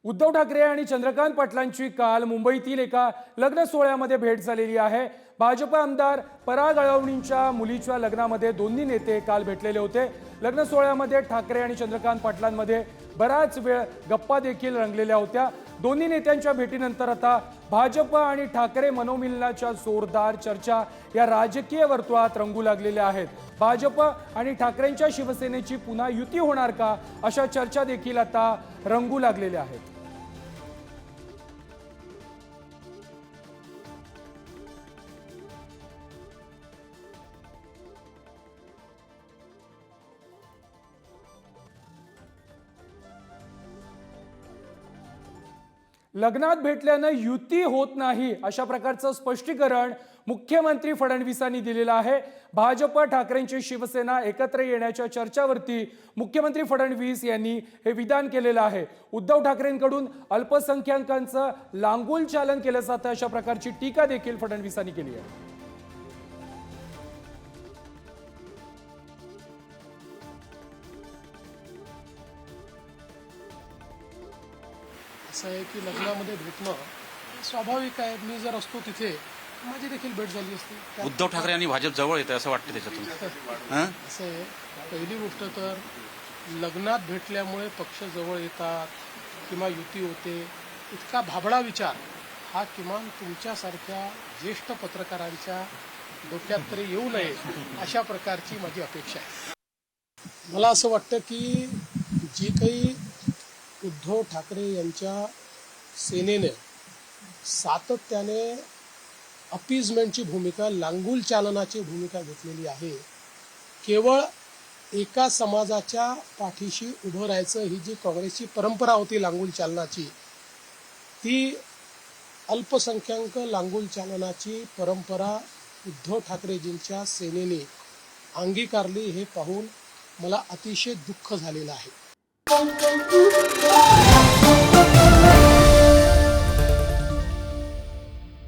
उद्धव ठाकरे आणि चंद्रकांत पाटलांची काल मुंबईतील एका लग्न सोहळ्यामध्ये भेट झालेली आहे। भाजप आमदार पराग अळवणींच्या मुलीच्या लग्नामध्ये दोन्ही नेते काल भेटलेले होते। लग्न सोहळ्यामध्ये ठाकरे आणि चंद्रकांत पाटलांमध्ये बराच वेळ गप्पा देखील रंगलेल्या होत्या। दोन्ही नेत्यांच्या भेटीनंतर आता भाजप आणि ठाकरे मनोमिलनाच्या जोरदार चर्चा या राजकीय वर्तुळात रंगू लागलेल्या आहेत। भाजप आणि ठाकरेंच्या शिवसेनेची पुन्हा युती होणार का, अशा चर्चा देखील आता रंगू लागलेल्या आहेत। लग्नात भेटल्यानं युती होत नाही, अशा प्रकारचं स्पष्टीकरण मुख्यमंत्री फडणवीसांनी दिलेलं आहे। भाजप ठाकरेंची शिवसेना एकत्र येण्याच्या चर्चावरती मुख्यमंत्री फडणवीस यांनी हे विधान केलेलं आहे। उद्धव ठाकरेंकडून अल्पसंख्याकांचं लांगुल चालन केलं जातं, अशा प्रकारची टीका देखील फडणवीसांनी केली आहे। असं आहे की लग्नामध्ये भेटणं स्वाभाविक आहे। मी जर असतो तिथे माझी देखील भेट झाली असती। उद्धव ठाकरे आणि भाजप जवळ येतं असं वाटतं त्याच्यातून। असं आहे, पहिली गोष्ट तर लग्नात भेटल्यामुळे पक्ष जवळ येतात किंवा युती होते, इतका भाबडा विचार हा किमान तुमच्यासारख्या ज्येष्ठ पत्रकारांच्या डोक्यात तरी येऊ नये, अशा प्रकारची माझी अपेक्षा आहे। मला असं वाटतं की जी काही उद्धव ठाकरे यांच्या सेनेने सातत्याने अपीजमेंटची भूमिका, लांगुल चालनाची भूमिका घेतलेली आहे, केवळ एका समाजाच्या पाठीशी उभं राहायचं ही जी काँग्रेसची परंपरा होती लांगुल चालनाची, ती अल्पसंख्याक लांगुल चालनाची परंपरा उद्धव ठाकरेजींच्या सेनेने अंगीकारली, हे पाहून मला अतिशय दुःख झालेलं आहे।